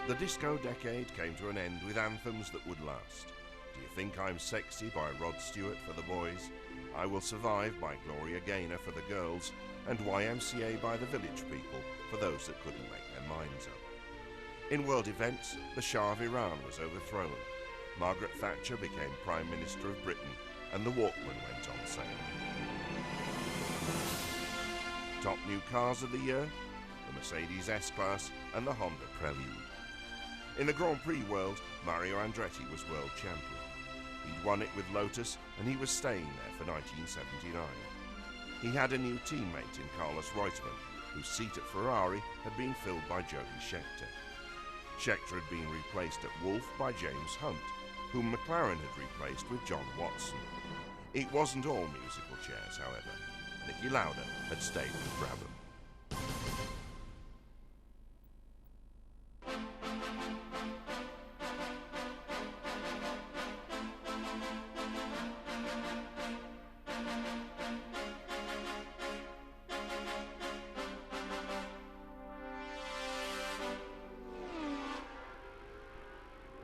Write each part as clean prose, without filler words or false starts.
The disco decade came to an end with anthems that would last. Do You Think I'm Sexy by Rod Stewart for the boys, I Will Survive by Gloria Gaynor for the girls, and YMCA by the Village People for those that couldn't make their minds up. In world events, the Shah of Iran was overthrown, Margaret Thatcher became Prime Minister of Britain, and the Walkman went on sale. Top new cars of the year, the Mercedes S-Class and the Honda Prelude. In the Grand Prix world, Mario Andretti was world champion. He'd won it with Lotus and he was staying there for 1979. He had a new teammate in Carlos Reutemann, whose seat at Ferrari had been filled by Jody Scheckter. Scheckter had been replaced at Wolff by James Hunt, whom McLaren had replaced with John Watson. It wasn't all musical chairs, however. Niki Lauda had stayed with Brabham.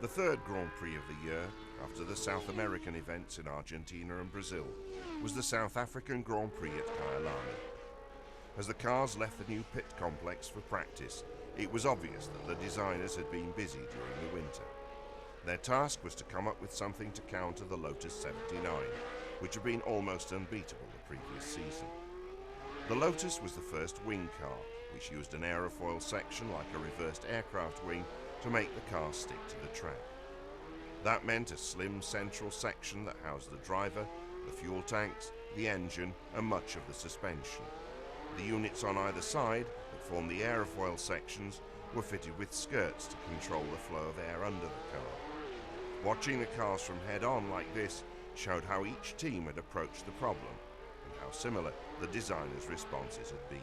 The third Grand Prix of the year, after the South American events in Argentina and Brazil, was the South African Grand Prix at Kyalami. As the cars left the new pit complex for practice, it was obvious that the designers had been busy during the winter. Their task was to come up with something to counter the Lotus 79, which had been almost unbeatable the previous season. The Lotus was the first wing car, which used an aerofoil section like a reversed aircraft wing to make the car stick to the track. That meant a slim central section that housed the driver, the fuel tanks, the engine and much of the suspension. The units on either side that formed the aerofoil sections were fitted with skirts to control the flow of air under the car. Watching the cars from head-on like this showed how each team had approached the problem and how similar the designers' responses had been.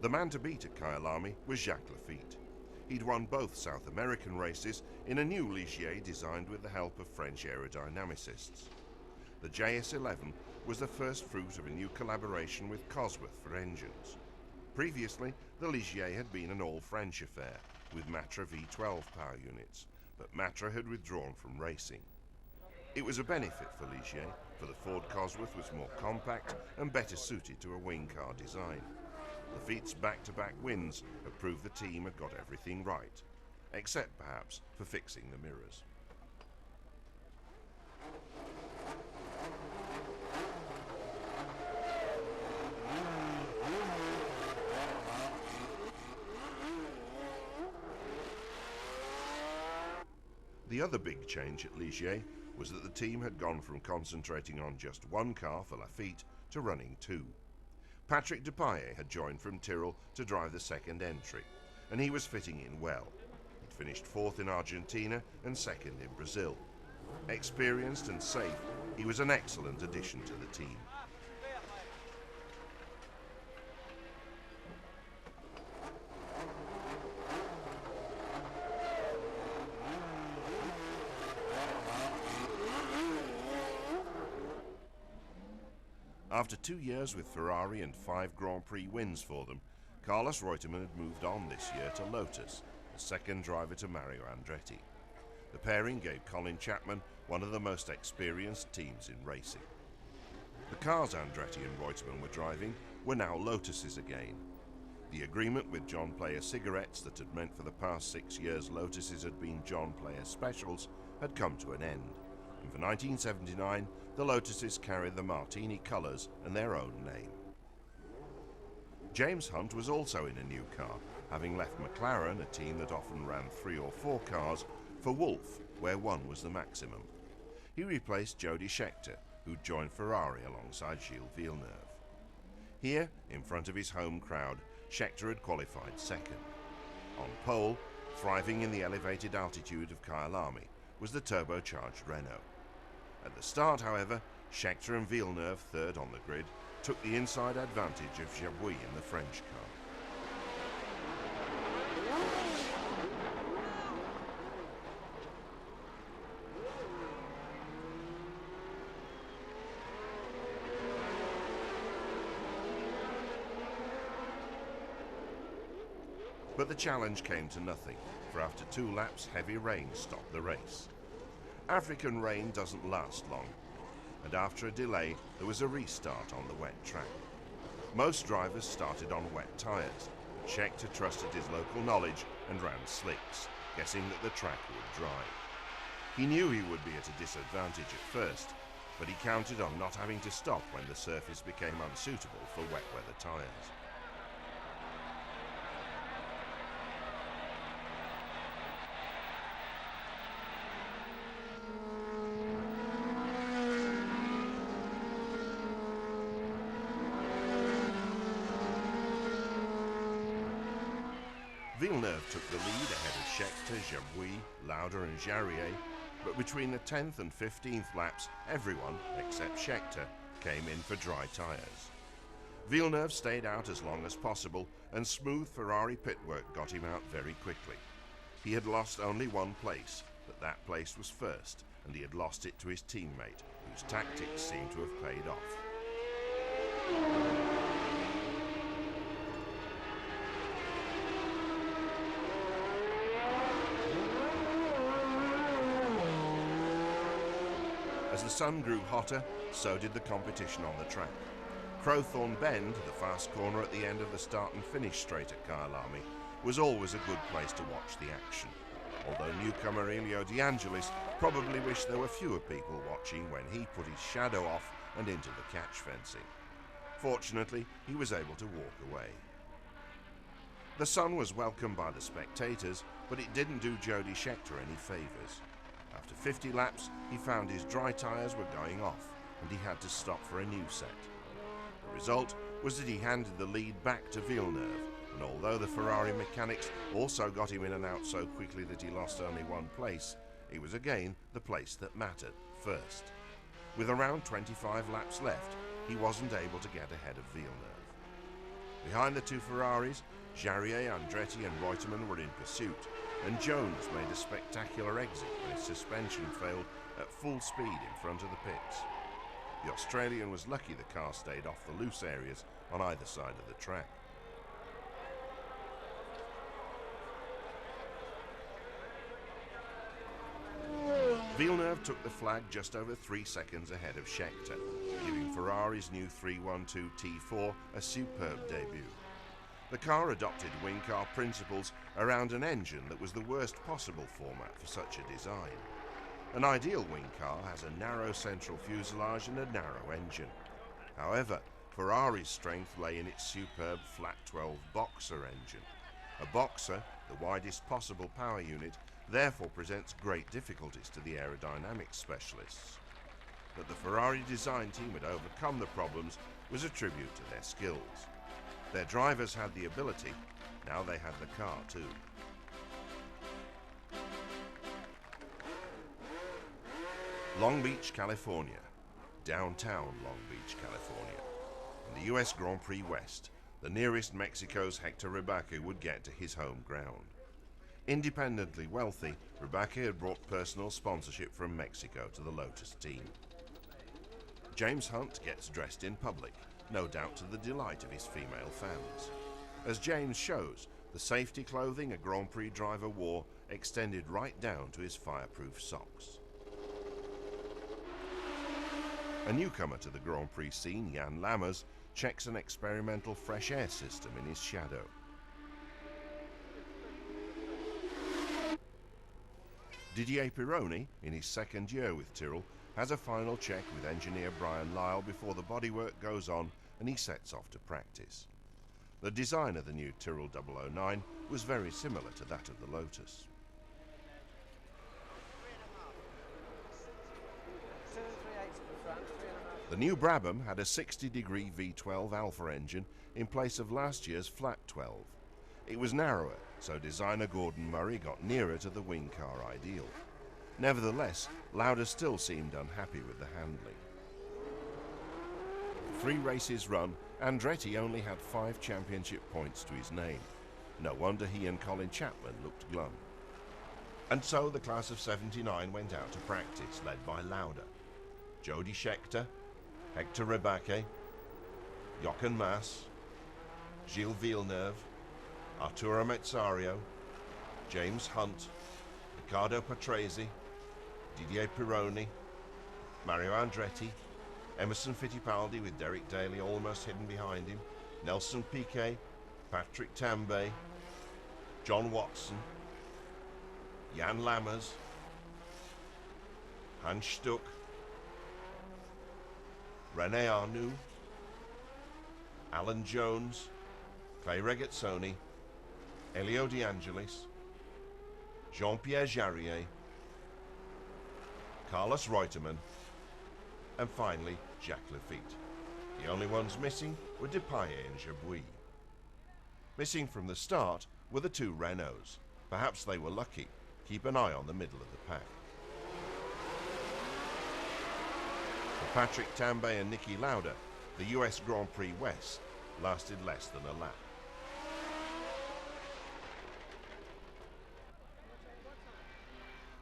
The man to beat at Kyalami was Jacques Laffite. He'd won both South American races in a new Ligier designed with the help of French aerodynamicists. The JS11 was the first fruit of a new collaboration with Cosworth for engines. Previously, the Ligier had been an all-French affair, with Matra V12 power units, but Matra had withdrawn from racing. It was a benefit for Ligier, for the Ford Cosworth was more compact and better suited to a wing car design. Laffite's back-to-back wins had proved the team had got everything right, except perhaps for fixing the mirrors. The other big change at Ligier was that the team had gone from concentrating on just one car for Laffite to running two. Patrick Depailler had joined from Tyrrell to drive the second entry, and he was fitting in well. He'd finished fourth in Argentina and second in Brazil. Experienced and safe, he was an excellent addition to the team. After 2 years with Ferrari and 5 Grand Prix wins for them, Carlos Reutemann had moved on this year to Lotus, the second driver to Mario Andretti. The pairing gave Colin Chapman one of the most experienced teams in racing. The cars Andretti and Reutemann were driving were now Lotuses again. The agreement with John Player cigarettes that had meant for the past 6 years Lotuses had been John Player Specials had come to an end. And for 1979, the Lotuses carried the Martini colours and their own name. James Hunt was also in a new car, having left McLaren, a team that often ran 3 or 4 cars, for Wolff, where 1 was the maximum. He replaced Jody Scheckter, who'd joined Ferrari alongside Gilles Villeneuve. Here, in front of his home crowd, Scheckter had qualified second. On pole, thriving in the elevated altitude of Kyalami, was the turbocharged Renault. At the start, however, Scheckter and Villeneuve, third on the grid, took the inside advantage of Jabouille in the French car. But the challenge came to nothing, for after 2 laps, heavy rain stopped the race. African rain doesn't last long, and after a delay, there was a restart on the wet track. Most drivers started on wet tyres, but Scheckter trusted his local knowledge and ran slicks, guessing that the track would dry. He knew he would be at a disadvantage at first, but he counted on not having to stop when the surface became unsuitable for wet weather tyres. Villeneuve took the lead ahead of Scheckter, Jabouille, Lauda and Jarier, but between the 10th and 15th laps, everyone, except Scheckter, came in for dry tyres. Villeneuve stayed out as long as possible, and smooth Ferrari pit work got him out very quickly. He had lost only 1 place, but that place was first, and he had lost it to his teammate, whose tactics seemed to have paid off. As the sun grew hotter, so did the competition on the track. Crowthorne Bend, the fast corner at the end of the start and finish straight at Kyalami, was always a good place to watch the action, although newcomer Elio De Angelis probably wished there were fewer people watching when he put his shadow off and into the catch fencing. Fortunately, he was able to walk away. The sun was welcomed by the spectators, but it didn't do Jody Scheckter any favours. After 50 laps, he found his dry tyres were going off, and he had to stop for a new set. The result was that he handed the lead back to Villeneuve, and although the Ferrari mechanics also got him in and out so quickly that he lost only 1 place, it was again the place that mattered first. With around 25 laps left, he wasn't able to get ahead of Villeneuve. Behind the 2 Ferraris, Jarier, Andretti and Reutemann were in pursuit, and Jones made a spectacular exit when his suspension failed at full speed in front of the pits. The Australian was lucky the car stayed off the loose areas on either side of the track. Villeneuve took the flag just over 3 seconds ahead of Scheckter, giving Ferrari's new 312 T4 a superb debut. The car adopted wing car principles around an engine that was the worst possible format for such a design. An ideal wing car has a narrow central fuselage and a narrow engine. However, Ferrari's strength lay in its superb flat 12 Boxer engine. A Boxer, the widest possible power unit, therefore presents great difficulties to the aerodynamics specialists. That the Ferrari design team had overcome the problems was a tribute to their skills. Their drivers had the ability, now they had the car too. Long Beach, California. Downtown Long Beach, California. In the US Grand Prix West, the nearest Mexico's Hector Rebaque would get to his home ground. Independently wealthy, Rebaque had brought personal sponsorship from Mexico to the Lotus team. James Hunt gets dressed in public, no doubt to the delight of his female fans. As James shows, the safety clothing a Grand Prix driver wore extended right down to his fireproof socks. A newcomer to the Grand Prix scene, Jan Lammers, checks an experimental fresh air system in his shadow. Didier Pironi, in his 2nd year with Tyrrell, has a final check with engineer Brian Lyle before the bodywork goes on and he sets off to practice. The design of the new Tyrrell 009 was very similar to that of the Lotus. The new Brabham had a 60-degree V12 Alpha engine in place of last year's flat 12. It was narrower, so designer Gordon Murray got nearer to the wing car ideal. Nevertheless, Lauda still seemed unhappy with the handling. 3 races run, Andretti only had 5 championship points to his name. No wonder he and Colin Chapman looked glum. And so the class of '79 went out to practice, led by Lauda. Jody Scheckter, Hector Rebaque, Jochen Mass, Gilles Villeneuve, Arturo Mezzario, James Hunt, Riccardo Patrese, Didier Pironi, Mario Andretti, Emerson Fittipaldi with Derek Daly almost hidden behind him, Nelson Piquet, Patrick Tambay, John Watson, Jan Lammers, Hans Stuck, René Arnoux, Alan Jones, Clay Regazzoni, Elio De Angelis, Jean-Pierre Jarier, Carlos Reutemann, and finally Jacques Lafitte. The only ones missing were Depailler and Jabouille. Missing from the start were the two Renaults. Perhaps they were lucky. Keep an eye on the middle of the pack. For Patrick Tambay and Niki Lauda, the US Grand Prix West lasted less than a lap.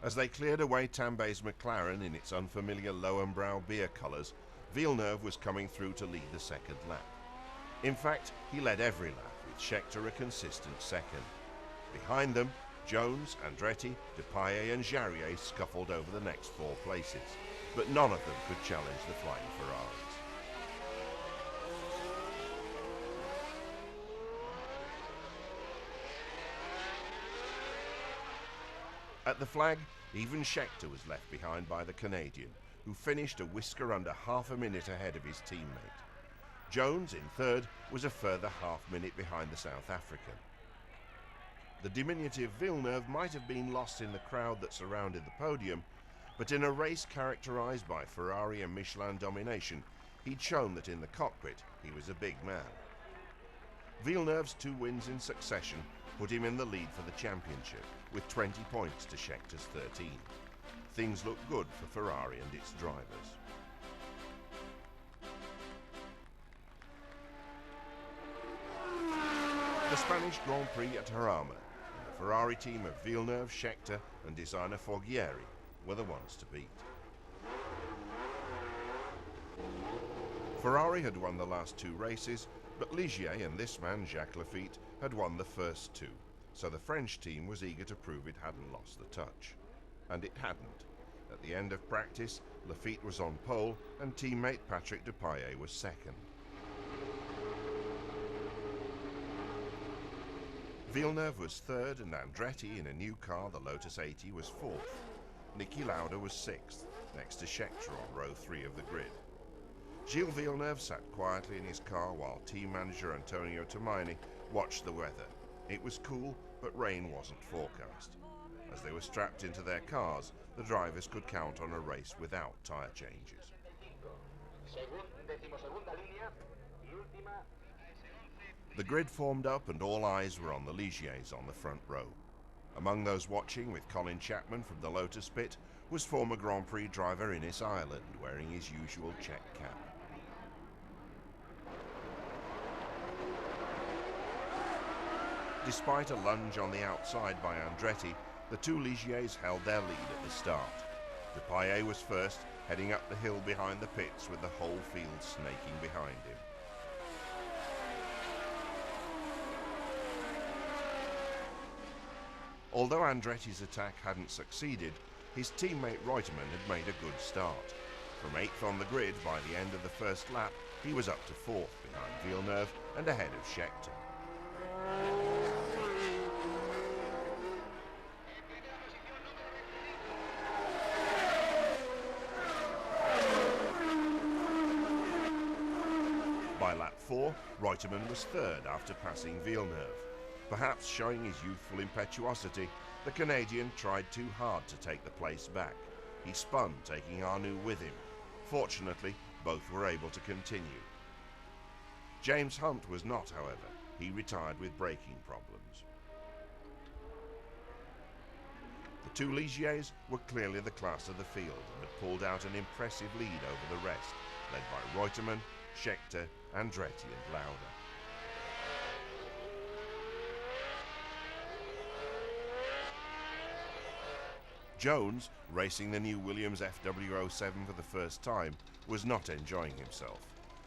As they cleared away Tambay's McLaren in its unfamiliar Lowenbrau beer colours, Villeneuve was coming through to lead the second lap. In fact, he led every lap, with Scheckter a consistent second. Behind them, Jones, Andretti, Depailler and Jarier scuffled over the next four places, but none of them could challenge the Flying Ferraris. At the flag, even Scheckter was left behind by the Canadian, who finished a whisker under half a minute ahead of his teammate. Jones, in third, was a further half minute behind the South African. The diminutive Villeneuve might have been lost in the crowd that surrounded the podium, but in a race characterised by Ferrari and Michelin domination, he'd shown that in the cockpit he was a big man. Villeneuve's 2 wins in succession put him in the lead for the championship, with 20 points to Scheckter's 13. Things looked good for Ferrari and its drivers. The Spanish Grand Prix at Jarama, and the Ferrari team of Villeneuve, Scheckter and designer Forghieri were the ones to beat. Ferrari had won the last 2 races, but Ligier and this man Jacques Lafitte had won the first 2, so the French team was eager to prove it hadn't lost the touch. And it hadn't. At the end of practice, Lafitte was on pole and teammate Patrick Depailler was second. Villeneuve was third and Andretti, in a new car, the Lotus 80, was fourth. Niki Lauda was sixth, next to Scheckter on row 3 of the grid. Gilles Villeneuve sat quietly in his car while team manager Antonio Tomini watched the weather. It was cool, but rain wasn't forecast. As they were strapped into their cars, the drivers could count on a race without tyre changes. The grid formed up and all eyes were on the Ligiers on the front row. Among those watching with Colin Chapman from the Lotus pit was former Grand Prix driver Innes Ireland, wearing his usual check cap. Despite a lunge on the outside by Andretti, the 2 Ligiers held their lead at the start. Depailler was first, heading up the hill behind the pits with the whole field snaking behind him. Although Andretti's attack hadn't succeeded, his teammate Reutemann had made a good start. From 8th on the grid by the end of the first lap, he was up to 4th behind Villeneuve and ahead of Scheckter. By lap 4, Reutemann was third after passing Villeneuve. Perhaps showing his youthful impetuosity, the Canadian tried too hard to take the place back. He spun, taking Arnoux with him. Fortunately, both were able to continue. James Hunt was not, however. He retired with braking problems. The 2 Ligiers were clearly the class of the field and had pulled out an impressive lead over the rest, led by Reutemann, Scheckter, Andretti and Lauda. Jones, racing the new Williams FW07 for the first time, was not enjoying himself.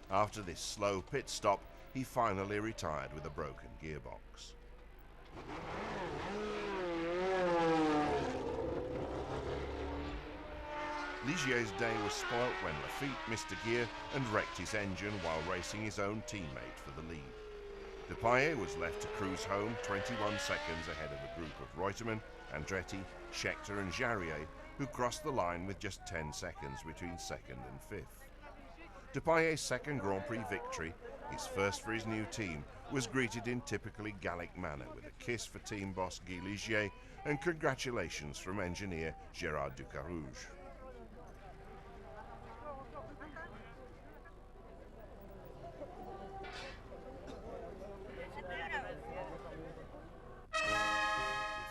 After this slow pit stop, he finally retired with a broken gearbox. Ligier's day was spoilt when Lafitte missed a gear and wrecked his engine while racing his own teammate for the lead. Depailler was left to cruise home 21 seconds ahead of a group of Reutemann, Andretti, Scheckter and Jarier, who crossed the line with just 10 seconds between second and fifth. Depailler's second Grand Prix victory, his first for his new team, was greeted in typically Gallic manner with a kiss for team boss Guy Ligier and congratulations from engineer Gérard Ducarouge.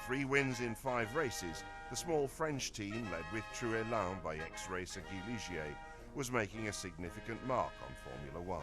With 3 wins in 5 races, the small French team, led with True Elan by ex-racer Guy Ligier, was making a significant mark on Formula 1.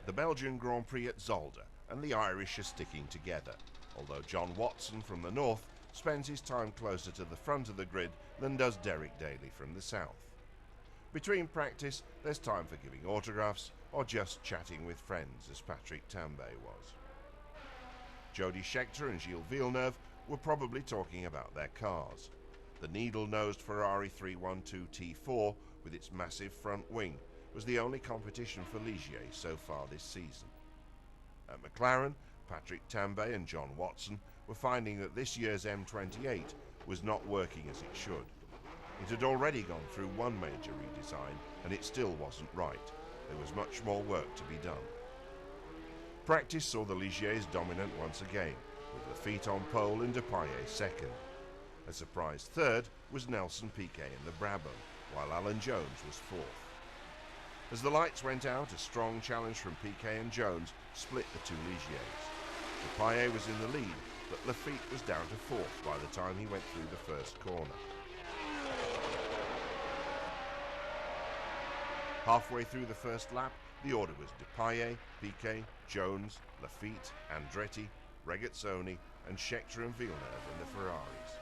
The Belgian Grand Prix at Zolder and the Irish are sticking together, although John Watson from the north spends his time closer to the front of the grid than does Derek Daly from the south. Between practice, there's time for giving autographs or just chatting with friends, as Patrick Tambay was. Jody Scheckter and Gilles Villeneuve were probably talking about their cars. The needle-nosed Ferrari 312 T4 with its massive front wing was the only competition for Ligier so far this season. At McLaren, Patrick Tambay and John Watson were finding that this year's M28 was not working as it should. It had already gone through one major redesign and it still wasn't right. There was much more work to be done. Practice saw the Ligiers dominant once again, with Lafitte on pole and Depailler second. A surprise third was Nelson Piquet in the Brabham, while Alan Jones was fourth. As the lights went out, a strong challenge from Piquet and Jones split the two Ligiers. Depailler was in the lead, but Lafitte was down to fourth by the time he went through the first corner. Halfway through the first lap, the order was Depailler, Piquet, Jones, Lafitte, Andretti, Regazzoni and Scheckter and Villeneuve in the Ferraris.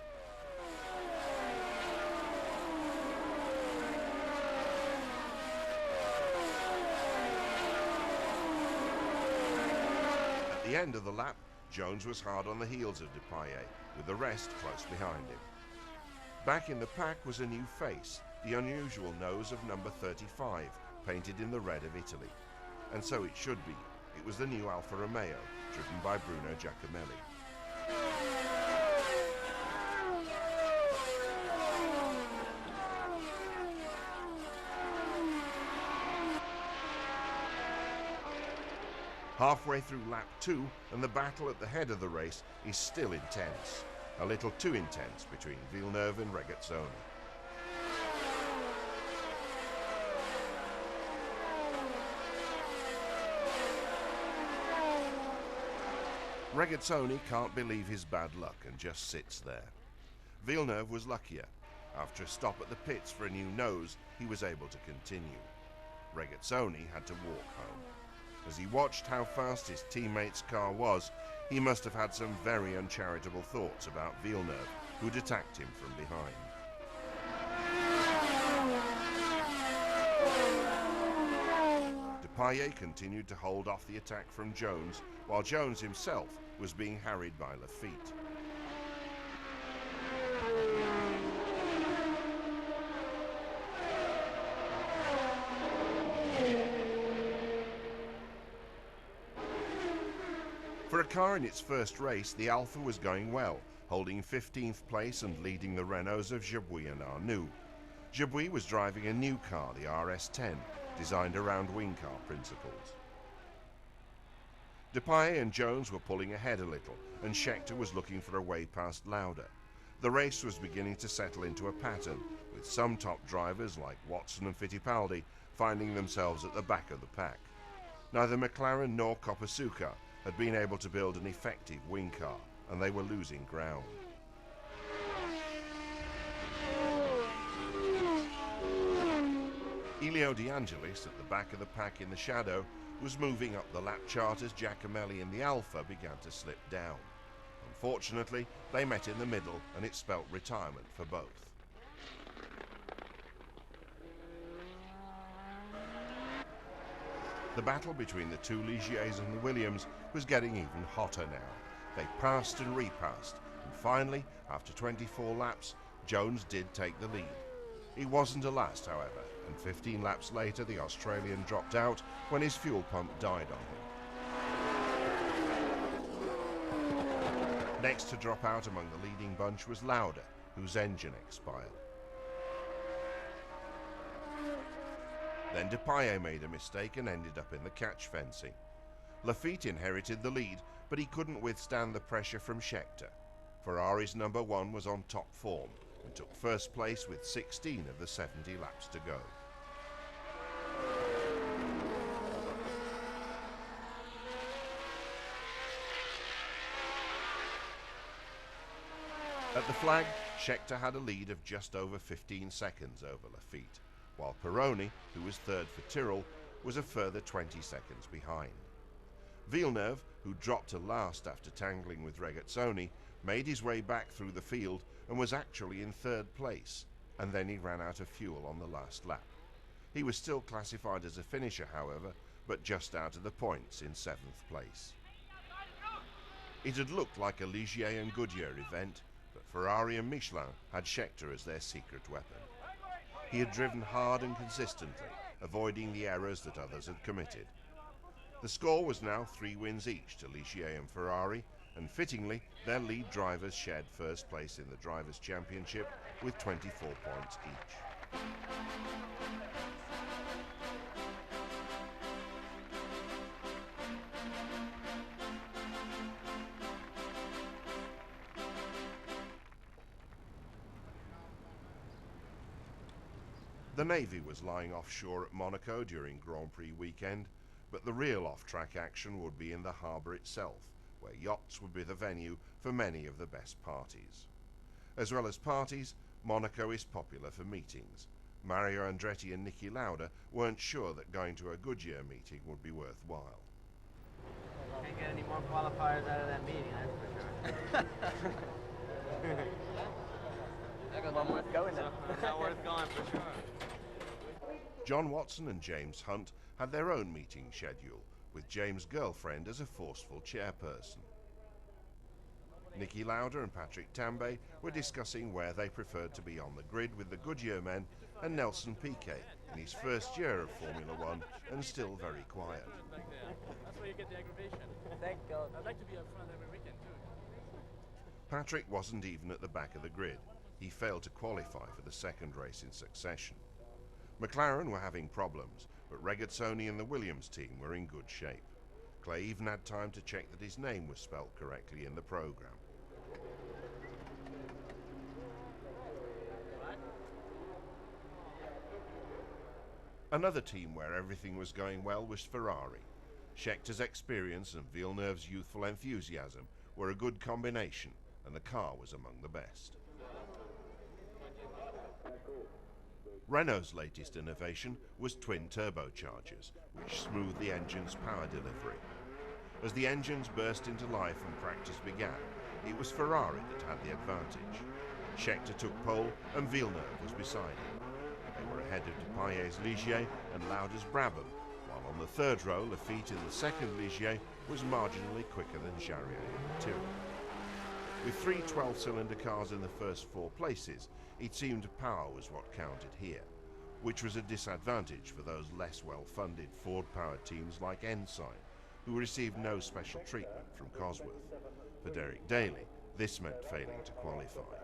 At the end of the lap, Jones was hard on the heels of Depailler, with the rest close behind him. Back in the pack was a new face, the unusual nose of number 35, painted in the red of Italy. And so it should be. It was the new Alfa Romeo, driven by Bruno Giacomelli. Halfway through lap 2, and the battle at the head of the race is still intense. A little too intense between Villeneuve and Regazzoni. Regazzoni can't believe his bad luck and just sits there. Villeneuve was luckier. After a stop at the pits for a new nose, he was able to continue. Regazzoni had to walk home. As he watched how fast his teammate's car was, he must have had some very uncharitable thoughts about Villeneuve, who'd attacked him from behind. Depailler continued to hold off the attack from Jones, while Jones himself was being harried by Lafitte. For a car in its first race, the Alfa was going well, holding 15th place and leading the Renaults of Jabouille and Arnoux. Jabouille was driving a new car, the RS10, designed around wing car principles. Depailler and Jones were pulling ahead a little, and Scheckter was looking for a way past Lauda. The race was beginning to settle into a pattern, with some top drivers like Watson and Fittipaldi finding themselves at the back of the pack. Neither McLaren nor Kopasuka had been able to build an effective wing car, and they were losing ground. Elio De Angelis, at the back of the pack in the shadow, was moving up the lap chart as Giacomelli in the Alfa began to slip down. Unfortunately, they met in the middle and it spelt retirement for both. The battle between the two Ligiers and the Williams was getting even hotter now. They passed and repassed, and finally, after 24 laps, Jones did take the lead. He wasn't a last, however, and 15 laps later the Australian dropped out when his fuel pump died on him. Next to drop out among the leading bunch was Lauda, whose engine expired. Then Depailler made a mistake and ended up in the catch fencing. Lafitte inherited the lead, but he couldn't withstand the pressure from Scheckter. Ferrari's number 1 was on top form and took first place with 16 of the 70 laps to go. At the flag, Scheckter had a lead of just over 15 seconds over Lafitte, while Pironi, who was third for Tyrrell, was a further 20 seconds behind. Villeneuve, who dropped to last after tangling with Regazzoni, made his way back through the field and was actually in third place, and then he ran out of fuel on the last lap. He was still classified as a finisher, however, but just out of the points in 7th place. It had looked like a Ligier and Goodyear event, but Ferrari and Michelin had Scheckter as their secret weapon. He had driven hard and consistently, avoiding the errors that others had committed. The score was now 3 wins each to Ligier and Ferrari, and fittingly, their lead drivers shared first place in the Drivers' Championship with 24 points each. The Navy was lying offshore at Monaco during Grand Prix weekend, but the real off-track action would be in the harbour itself, where yachts would be the venue for many of the best parties. As well as parties, Monaco is popular for meetings. Mario Andretti and Niki Lauda weren't sure that going to a Goodyear meeting would be worthwhile. Can't get any more qualifiers out of that meeting, that's for sure. One worth going now. Not worth going for sure. John Watson and James Hunt had their own meeting schedule, with James' girlfriend as a forceful chairperson. Niki Lauda and Patrick Tambay were discussing where they preferred to be on the grid with the Goodyear men and Nelson Piquet in his first year of Formula 1 and still very quiet. That's where you get the aggravation. Thank God. I'd like to be up front every weekend too. Patrick wasn't even at the back of the grid. He failed to qualify for the second race in succession. McLaren were having problems, but Regazzoni and the Williams team were in good shape. Clay even had time to check that his name was spelt correctly in the programme. Another team where everything was going well was Ferrari. Scheckter's experience and Villeneuve's youthful enthusiasm were a good combination, and the car was among the best. Renault's latest innovation was twin turbochargers, which smoothed the engine's power delivery. As the engines burst into life and practice began, it was Ferrari that had the advantage. Scheckter took pole and Villeneuve was beside him. They were ahead of Depailler's Ligier and Lauda's Brabham, while on the third row Lafitte in the second Ligier was marginally quicker than Jarier in the Tyrrell. With 3 12-cylinder cars in the first 4 places, it seemed power was what counted here, which was a disadvantage for those less well-funded Ford-powered teams like Ensign, who received no special treatment from Cosworth. For Derek Daly, this meant failing to qualify.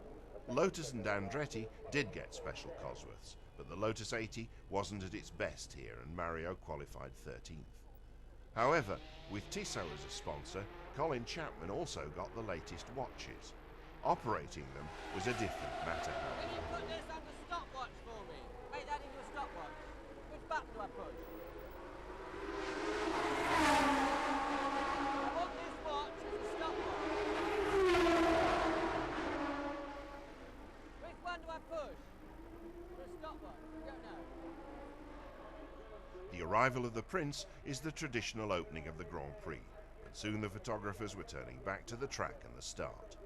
Lotus and Andretti did get special Cosworths, but the Lotus 80 wasn't at its best here and Mario qualified 13th. However, with Tissot as a sponsor, Colin Chapman also got the latest watches. Operating them was a different matter, however. Can you put this on the stopwatch for me? Make that into a stopwatch. Which button do I push? I want this watch as a stopwatch. Which one do I push? For a stopwatch? I don't know. The arrival of the Prince is the traditional opening of the Grand Prix, but Soon the photographers were turning back to the track and the start.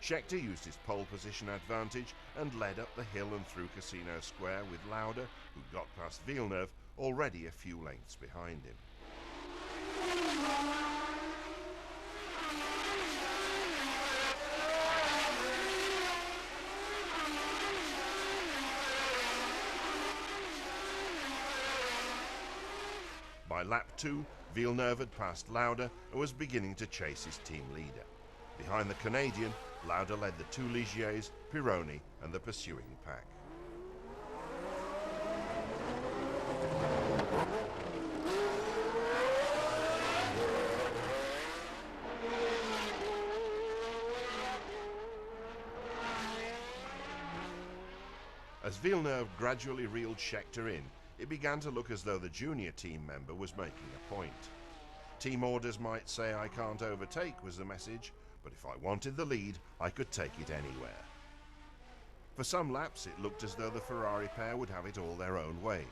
Scheckter used his pole position advantage and led up the hill and through Casino Square with Lauda, who got past Villeneuve, already a few lengths behind him. By lap 2, Villeneuve had passed Lauda and was beginning to chase his team leader. Behind the Canadian, Lauda led the two Ligiers, Pironi and the pursuing pack. As Villeneuve gradually reeled Scheckter in, it began to look as though the junior team member was making a point. Team orders might say I can't overtake was the message, but if I wanted the lead, I could take it anywhere. For some laps, it looked as though the Ferrari pair would have it all their own way,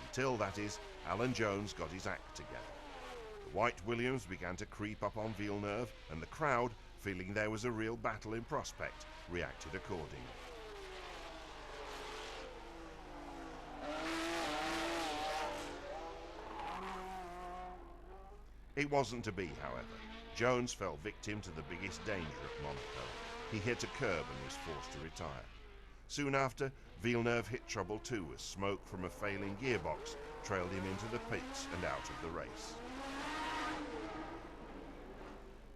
until, that is, Alan Jones got his act together. The White Williams began to creep up on Villeneuve, and the crowd, feeling there was a real battle in prospect, reacted accordingly. It wasn't to be, however. Jones fell victim to the biggest danger at Monaco. He hit a curb and was forced to retire. Soon after, Villeneuve hit trouble too as smoke from a failing gearbox trailed him into the pits and out of the race.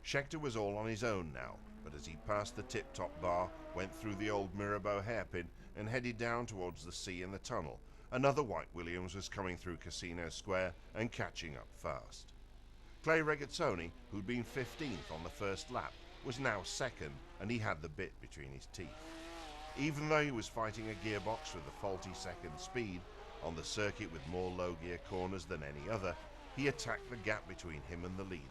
Scheckter was all on his own now, but as he passed the tip-top bar, went through the old Mirabeau hairpin and headed down towards the sea and the tunnel, another White Williams was coming through Casino Square and catching up fast. Clay Regazzoni, who'd been 15th on the first lap, was now second, and he had the bit between his teeth. Even though he was fighting a gearbox with a faulty second speed, on the circuit with more low-gear corners than any other, he attacked the gap between him and the leader.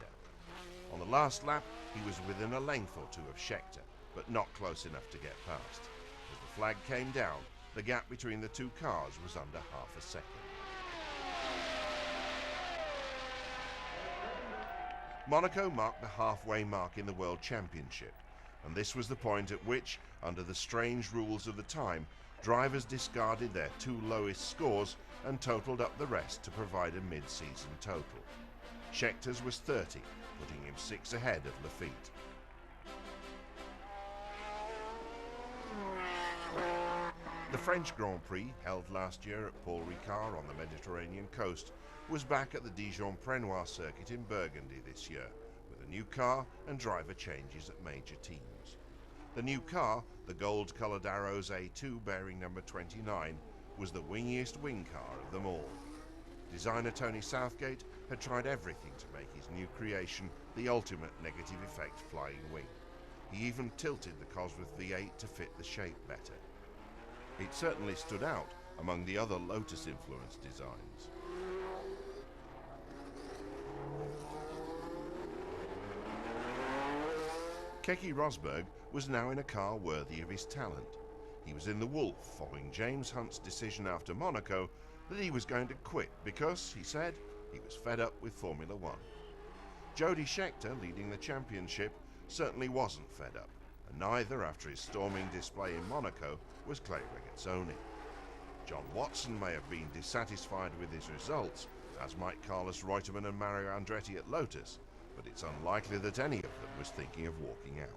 On the last lap, he was within a length or two of Scheckter, but not close enough to get past. As the flag came down, the gap between the two cars was under half a second. Monaco marked the halfway mark in the World Championship, and this was the point at which, under the strange rules of the time, drivers discarded their two lowest scores and totalled up the rest to provide a mid-season total. Scheckter's was 30, putting him 6 ahead of Lafitte. The French Grand Prix, held last year at Paul Ricard on the Mediterranean coast, was back at the Dijon-Prenois circuit in Burgundy this year, with a new car and driver changes at major teams. The new car, the gold-coloured Arrows A2 bearing number 29, was the wingiest wing car of them all. Designer Tony Southgate had tried everything to make his new creation the ultimate negative effect flying wing. He even tilted the Cosworth V8 to fit the shape better. It certainly stood out among the other Lotus-influenced designs. Keke Rosberg was now in a car worthy of his talent. He was in the Wolf following James Hunt's decision after Monaco that he was going to quit because, he said, he was fed up with Formula 1. Jody Scheckter, leading the championship, certainly wasn't fed up, and neither, after his storming display in Monaco, was Clay Regazzoni. John Watson may have been dissatisfied with his results, as might Carlos Reutemann and Mario Andretti at Lotus, but it's unlikely that any of them was thinking of walking out.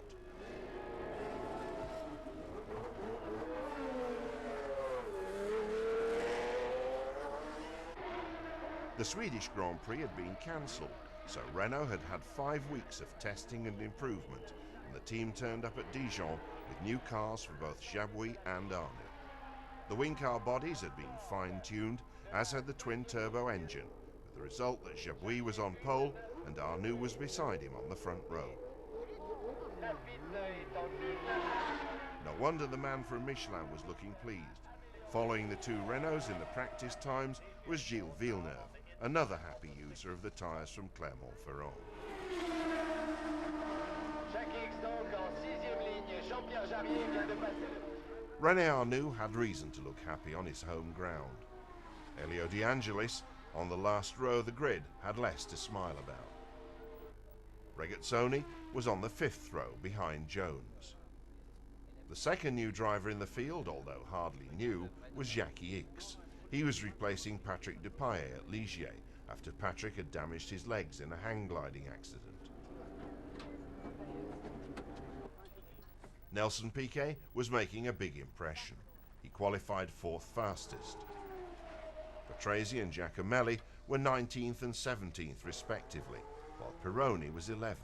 The Swedish Grand Prix had been cancelled, so Renault had had 5 weeks of testing and improvement, and the team turned up at Dijon with new cars for both Jabouille and Arnoux. The wing car bodies had been fine-tuned, as had the twin-turbo engine, with the result that Jabouille was on pole and Arnoux was beside him on the front row. No wonder the man from Michelin was looking pleased. Following the two Renaults in the practice times was Gilles Villeneuve, another happy user of the tyres from Clermont-Ferrand. René Arnoux had reason to look happy on his home ground. Elio De Angelis, on the last row of the grid, had less to smile about. Regazzoni was on the 5th row behind Jones. The second new driver in the field, although hardly new, was Jackie Ickx. He was replacing Patrick Depailler at Ligier after Patrick had damaged his legs in a hang gliding accident. Nelson Piquet was making a big impression. He qualified 4th fastest. Patrese and Giacomelli were 19th and 17th respectively, while Pironi was 11th.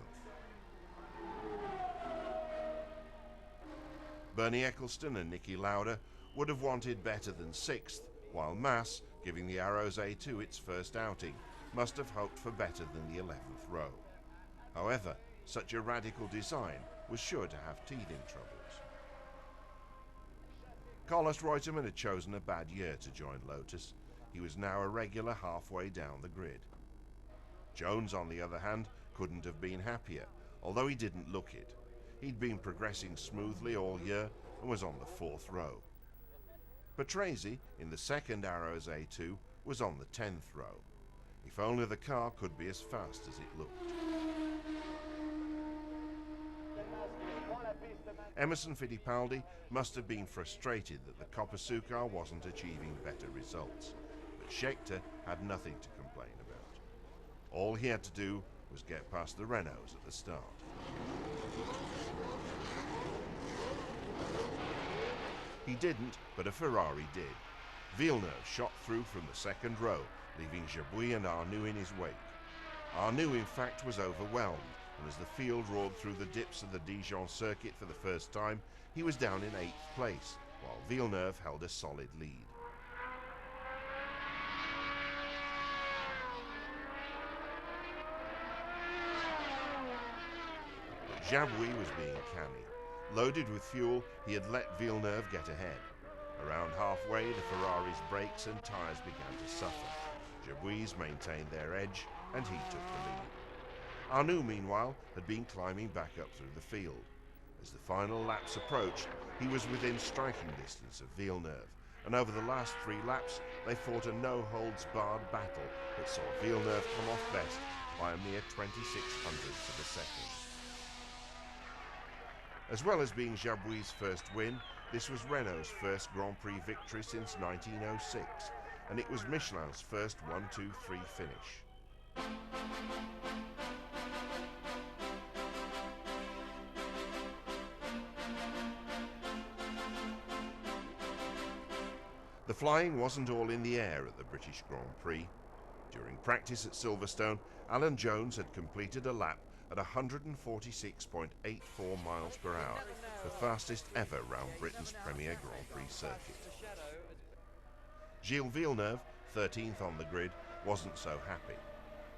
Bernie Eccleston and Niki Lauda would have wanted better than 6th, while Mass, giving the Arrows A2 its first outing, must have hoped for better than the 11th row. However, such a radical design was sure to have teething troubles. Carlos Reutemann had chosen a bad year to join Lotus. He was now a regular halfway down the grid. Jones, on the other hand, couldn't have been happier, although he didn't look it. He'd been progressing smoothly all year and was on the 4th row. Patrese, in the second Arrows A2, was on the 10th row. If only the car could be as fast as it looked. Emerson Fittipaldi must have been frustrated that the Coppiceau car wasn't achieving better results, but Scheckter had nothing to complain about. All he had to do was get past the Renaults at the start. He didn't, but a Ferrari did. Villeneuve shot through from the 2nd row, leaving Jabouille and Arnoux in his wake. Arnoux, in fact, was overwhelmed, and as the field roared through the dips of the Dijon circuit for the first time, he was down in 8th place, while Villeneuve held a solid lead. But Jabouille was being canny. Loaded with fuel, he had let Villeneuve get ahead. Around halfway, the Ferrari's brakes and tyres began to suffer. Jabouille's maintained their edge, and he took the lead. Arnoux, meanwhile, had been climbing back up through the field. As the final laps approached, he was within striking distance of Villeneuve, and over the last 3 laps, they fought a no-holds-barred battle that saw Villeneuve come off best by a mere 2600ths of a second. As well as being Jabouille's first win, this was Renault's first Grand Prix victory since 1906, and it was Michelin's first 1-2-3 finish. The flying wasn't all in the air at the British Grand Prix. During practice at Silverstone, Alan Jones had completed a lap at 146.84 miles per hour, the fastest ever round Britain's Premier Grand Prix circuit. Gilles Villeneuve, 13th on the grid, wasn't so happy.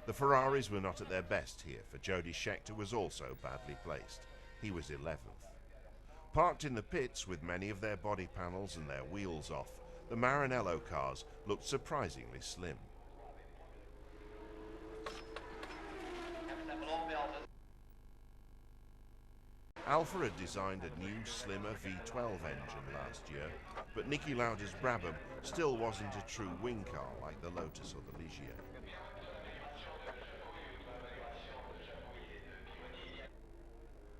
The Ferraris were not at their best here, for Jody Scheckter was also badly placed. He was 11th. Parked in the pits with many of their body panels and their wheels off, the Maranello cars looked surprisingly slim. Alfa had designed a new, slimmer V12 engine last year, but Niki Lauda's Brabham still wasn't a true wing car like the Lotus or the Ligier.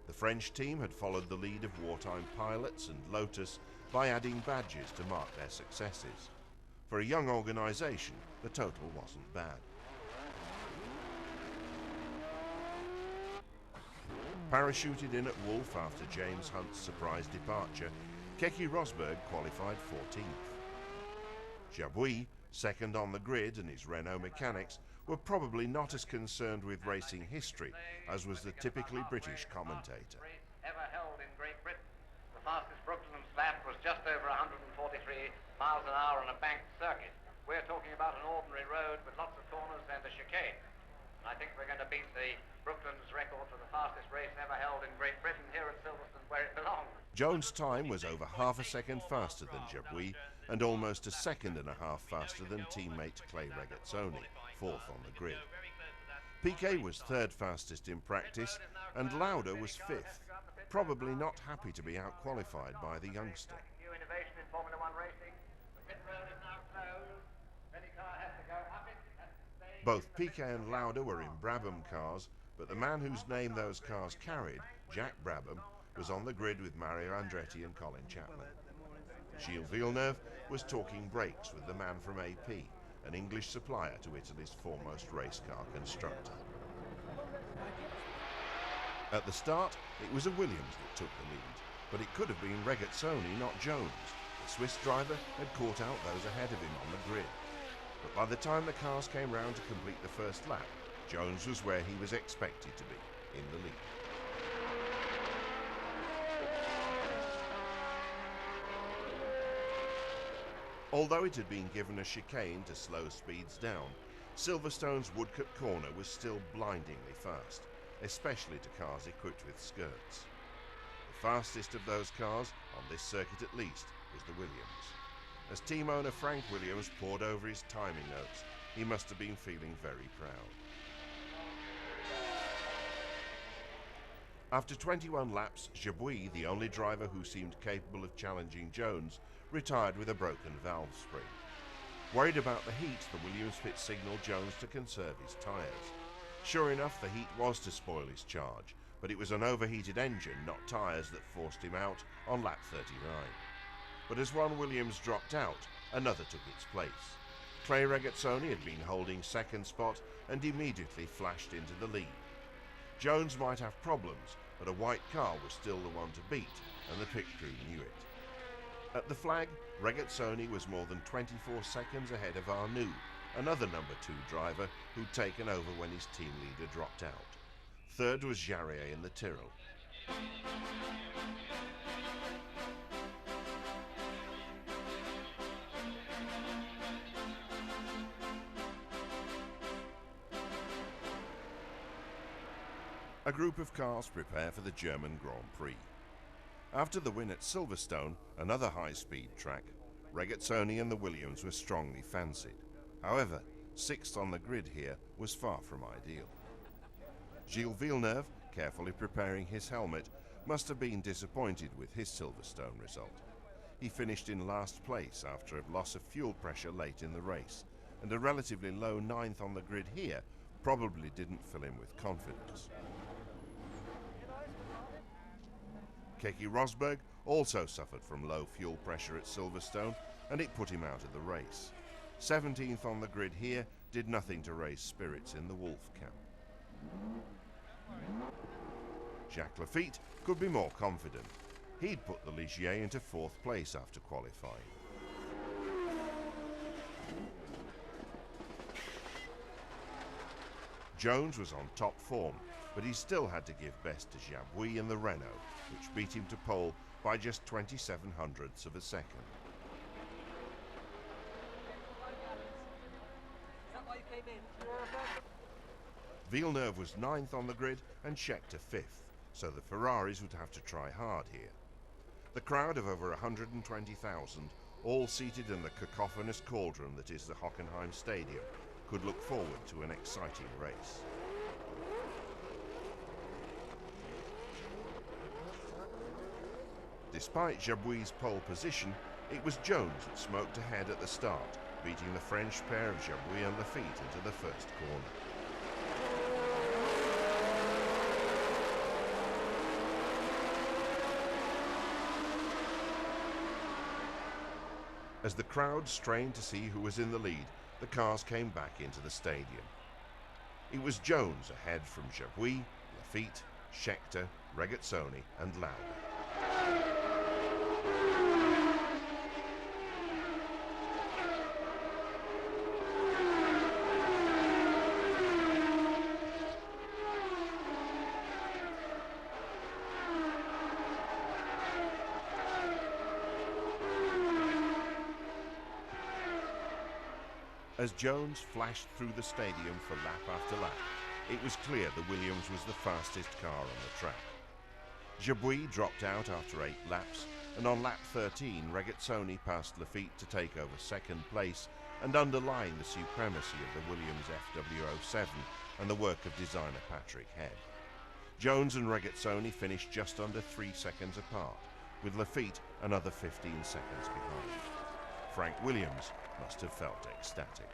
The French team had followed the lead of wartime pilots and Lotus by adding badges to mark their successes. For a young organisation, the total wasn't bad. Parachuted in at Wolf after James Hunt's surprise departure, Keke Rosberg qualified 14th. Jabouille, second on the grid, and his Renault mechanics were probably not as concerned with racing history as was the typically British commentator. Ever held in Great Britain. The fastest Brooklands lap was just over 143 miles an hour on a banked circuit. We're talking about an ordinary road with lots of corners and a chicane. And I think we're going to beat the Brooklands record for the fastest race ever held in Great Britain here at Silverstone, where it belongs. Jones' time was over half a second faster than Jabouille and almost a second and a half faster than teammate Clay Regazzoni, 4th on the grid. Piquet was 3rd fastest in practice and Lauda was 5th, probably not happy to be out-qualified by the youngster. New innovation in Formula 1 racing. The pit road is now closed. Any car has to go up it, has to stay. Both Piquet and Lauda were in Brabham cars, but the man whose name those cars carried, Jack Brabham, was on the grid with Mario Andretti and Colin Chapman. Gilles Villeneuve was talking brakes with the man from AP, an English supplier to Italy's foremost race car constructor. At the start, it was a Williams that took the lead, but it could have been Regazzoni, not Jones. The Swiss driver had caught out those ahead of him on the grid. But by the time the cars came round to complete the first lap, Jones was where he was expected to be, in the lead. Although it had been given a chicane to slow speeds down, Silverstone's Woodcut corner was still blindingly fast, especially to cars equipped with skirts. The fastest of those cars, on this circuit at least, was the Williams. As team owner Frank Williams pored over his timing notes, he must have been feeling very proud. After 21 laps, Jabouille, the only driver who seemed capable of challenging Jones, retired with a broken valve spring. Worried about the heat, the Williams pit signalled Jones to conserve his tyres. Sure enough, the heat was to spoil his charge, but it was an overheated engine, not tyres, that forced him out on lap 39. But as one Williams dropped out, another took its place. Clay Regazzoni had been holding second spot and immediately flashed into the lead. Jones might have problems, but a white car was still the one to beat, and the pit crew knew it. At the flag, Regazzoni was more than 24 seconds ahead of Arnoux, another number 2 driver who'd taken over when his team leader dropped out. Third was Jarrier in the Tyrrell. A group of cars prepare for the German Grand Prix. After the win at Silverstone, another high-speed track, Regazzoni and the Williams were strongly fancied. However, 6th on the grid here was far from ideal. Gilles Villeneuve, carefully preparing his helmet, must have been disappointed with his Silverstone result. He finished in last place after a loss of fuel pressure late in the race, and a relatively low 9th on the grid here probably didn't fill him with confidence. Keke Rosberg also suffered from low fuel pressure at Silverstone, and it put him out of the race. 17th on the grid here did nothing to raise spirits in the Wolf camp. Jacques Laffite could be more confident. He'd put the Ligier into 4th place after qualifying. Jones was on top form, but he still had to give best to Jabouille and the Renault, which beat him to pole by just 0.27 of a second. Villeneuve was 9th on the grid and Scheckter 5th, so the Ferraris would have to try hard here. The crowd of over 120,000, all seated in the cacophonous cauldron that is the Hockenheim Stadium, could look forward to an exciting race. Despite Jabouille's pole position, it was Jones that smoked ahead at the start, beating the French pair of Jabouille and Laffite into the first corner. As the crowd strained to see who was in the lead, the cars came back into the stadium. It was Jones ahead from Jabouille, Laffite, Scheckter, Regazzoni and Lauda. As Jones flashed through the stadium for lap after lap, it was clear the Williams was the fastest car on the track. Jabouille dropped out after 8 laps, and on lap 13 Regazzoni passed Laffite to take over second place and underline the supremacy of the Williams FW07 and the work of designer Patrick Head. Jones and Regazzoni finished just under 3 seconds apart, with Laffite another 15 seconds behind. Frank Williams must have felt ecstatic.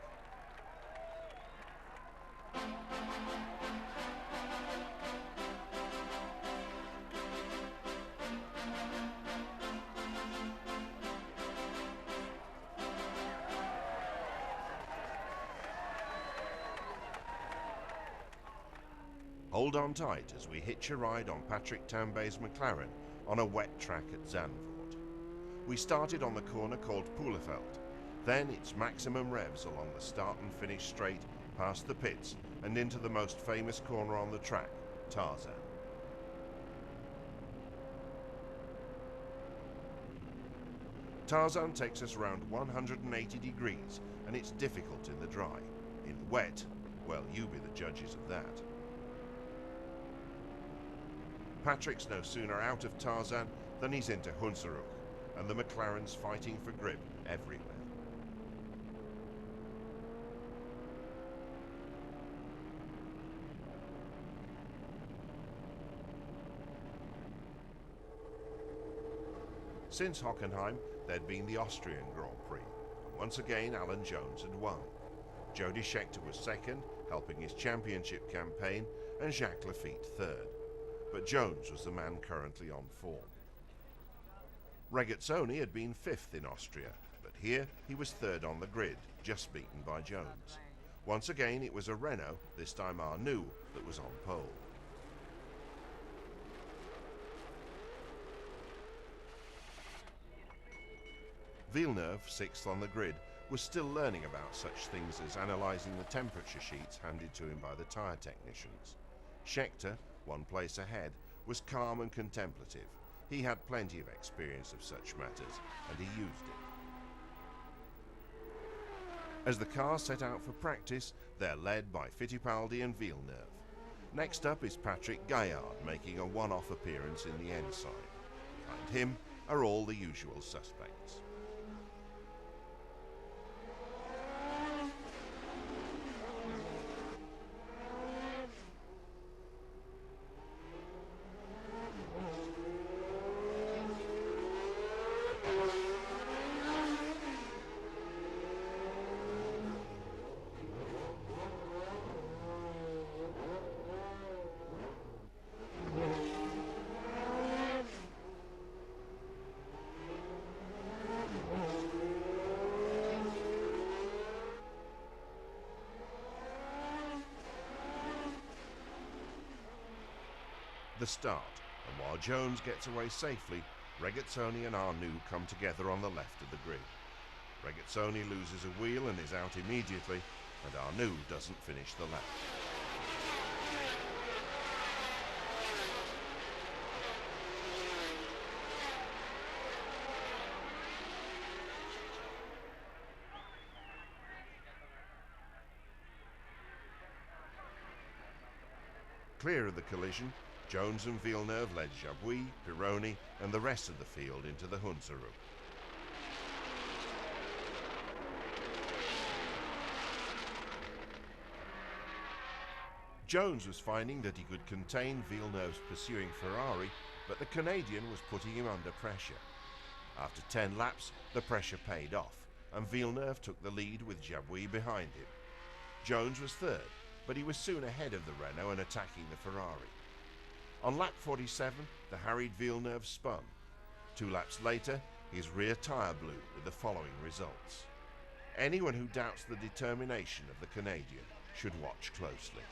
Hold on tight as we hitch a ride on Patrick Tambay's McLaren on a wet track at Zandvoort. We started on the corner called Poeleveld, then it's maximum revs along the start and finish straight past the pits and into the most famous corner on the track, Tarzan. Tarzan takes us around 180 degrees and it's difficult in the dry. In the wet, well, you be the judges of that. Patrick's no sooner out of Tarzan than he's into Hunsrück, and the McLaren's fighting for grip everywhere. Since Hockenheim, there'd been the Austrian Grand Prix, and once again Alan Jones had won. Jody Scheckter was second, helping his championship campaign, and Jacques Lafitte third. But Jones was the man currently on form. Regazzoni had been fifth in Austria, but here he was third on the grid, just beaten by Jones. Once again it was a Renault, this time Arnoux, that was on pole. Villeneuve, sixth on the grid, was still learning about such things as analysing the temperature sheets handed to him by the tyre technicians. Scheckter, one place ahead, was calm and contemplative. He had plenty of experience of such matters, and he used it. As the cars set out for practice, they're led by Fittipaldi and Villeneuve. Next up is Patrick Gaillard making a one-off appearance in the end side. Behind him are all the usual suspects. The start, and while Jones gets away safely, Regazzoni and Arnoux come together on the left of the grid. Regazzoni loses a wheel and is out immediately, and Arnoux doesn't finish the lap. Clear of the collision, Jones and Villeneuve led Jabouille, Pironi and the rest of the field into the Hunsrück. Jones was finding that he could contain Villeneuve's pursuing Ferrari, but the Canadian was putting him under pressure. After 10 laps, the pressure paid off, and Villeneuve took the lead with Jabouille behind him. Jones was third, but he was soon ahead of the Renault and attacking the Ferrari. On lap 47, the harried Villeneuve spun. 2 laps later, his rear tyre blew with the following results. Anyone who doubts the determination of the Canadian should watch closely.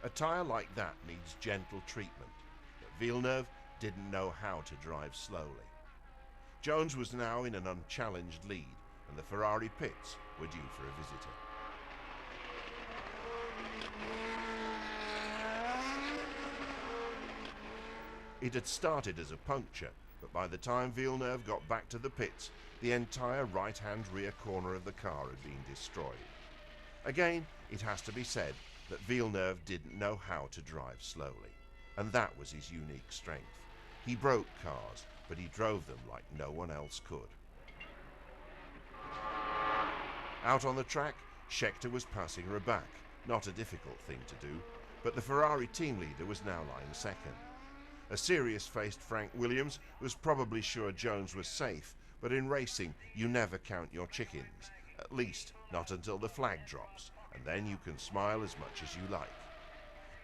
A tyre like that needs gentle treatment, but Villeneuve didn't know how to drive slowly. Jones was now in an unchallenged lead, and the Ferrari pits were due for a visitor. It had started as a puncture, but by the time Villeneuve got back to the pits, the entire right-hand rear corner of the car had been destroyed. Again, it has to be said that Villeneuve didn't know how to drive slowly, and that was his unique strength. He broke cars, but he drove them like no one else could. Out on the track, Scheckter was passing Rabac, not a difficult thing to do, but the Ferrari team leader was now lying second. A serious-faced Frank Williams was probably sure Jones was safe, but in racing you never count your chickens, at least not until the flag drops, and then you can smile as much as you like.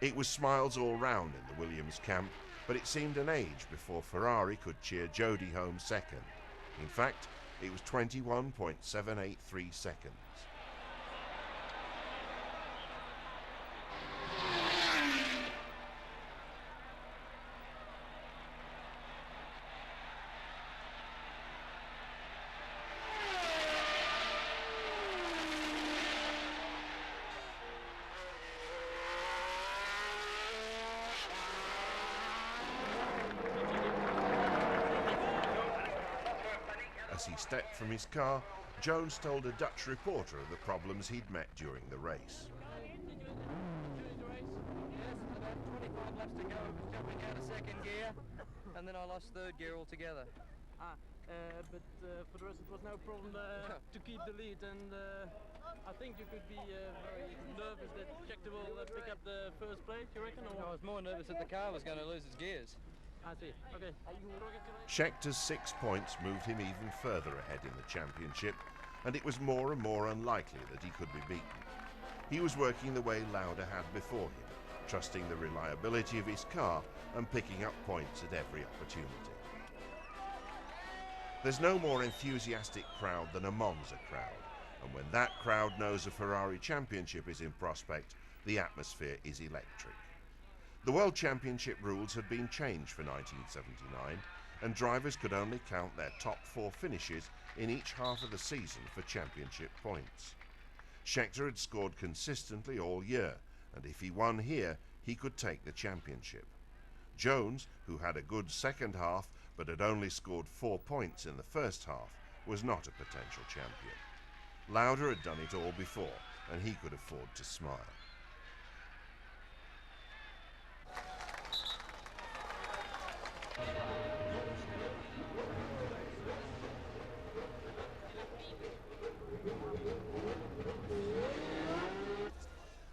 It was smiles all round in the Williams camp, but it seemed an age before Ferrari could cheer Jody home second. In fact, it was 21.783 seconds. As he stepped from his car, Jones told a Dutch reporter of the problems he'd met during the race. During the race, yes, about 25 laps to go, I was jumping out of second gear, and then I lost third gear altogether. But for the rest it was no problem to keep the lead, and I think you could be very nervous that Scheckter will pick up the first place, you reckon? Or? I was more nervous that the car was going to lose its gears. I see, okay. Schecter's 6 points moved him even further ahead in the championship, and it was more and more unlikely that he could be beaten. He was working the way Lauda had before him, trusting the reliability of his car and picking up points at every opportunity. There's no more enthusiastic crowd than a Monza crowd, and when that crowd knows a Ferrari championship is in prospect, the atmosphere is electric. The World Championship rules had been changed for 1979, and drivers could only count their top 4 finishes in each half of the season for championship points. Scheckter had scored consistently all year, and if he won here, he could take the championship. Jones, who had a good second half but had only scored 4 points in the first half, was not a potential champion. Lauda had done it all before, and he could afford to smile.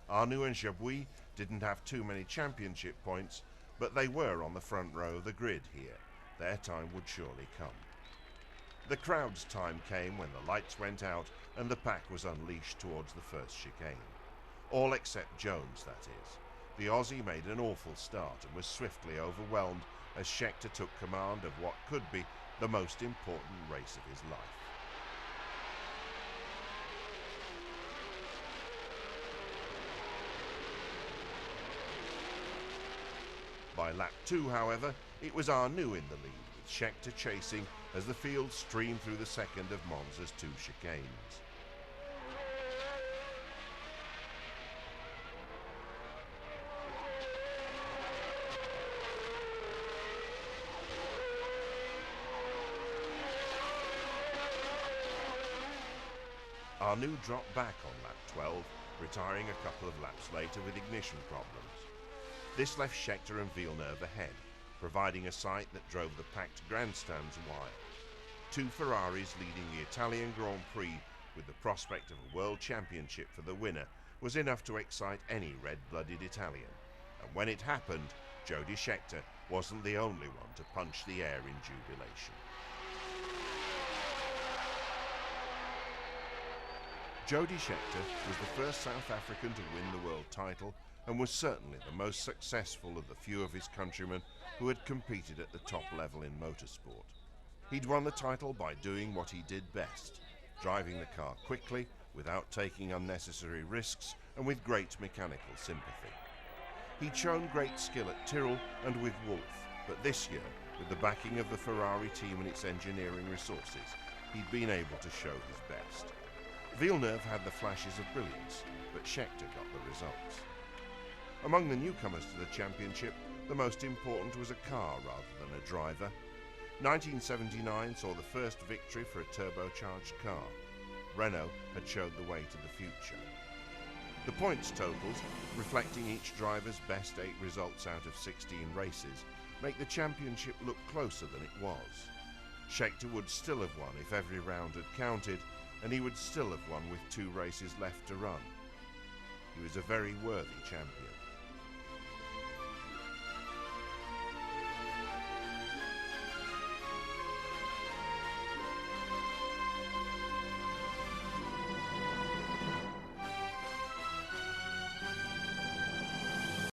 Arnoux and Jabouille didn't have too many championship points, but they were on the front row of the grid here. Their time would surely come. The crowd's time came when the lights went out and the pack was unleashed towards the first chicane. All except Jones, that is. The Aussie made an awful start and was swiftly overwhelmed as Scheckter took command of what could be the most important race of his life. By lap 2, however, it was Arnoux in the lead, with Scheckter chasing as the field streamed through the second of Monza's 2 chicanes. Arnoux dropped back on lap 12, retiring a couple of laps later with ignition problems. This left Scheckter and Villeneuve ahead, providing a sight that drove the packed grandstands wild. 2 Ferraris leading the Italian Grand Prix with the prospect of a World Championship for the winner was enough to excite any red-blooded Italian. And when it happened, Jody Scheckter wasn't the only one to punch the air in jubilation. Jody Scheckter was the first South African to win the world title and was certainly the most successful of the few of his countrymen who had competed at the top level in motorsport. He'd won the title by doing what he did best, driving the car quickly, without taking unnecessary risks, and with great mechanical sympathy. He'd shown great skill at Tyrrell and with Wolff, but this year, with the backing of the Ferrari team and its engineering resources, he'd been able to show his best. Villeneuve had the flashes of brilliance, but Scheckter got the results. Among the newcomers to the championship, the most important was a car rather than a driver. 1979 saw the first victory for a turbocharged car. Renault had showed the way to the future. The points totals, reflecting each driver's best 8 results out of 16 races, make the championship look closer than it was. Scheckter would still have won if every round had counted, and he would still have won with 2 races left to run. He was a very worthy champion.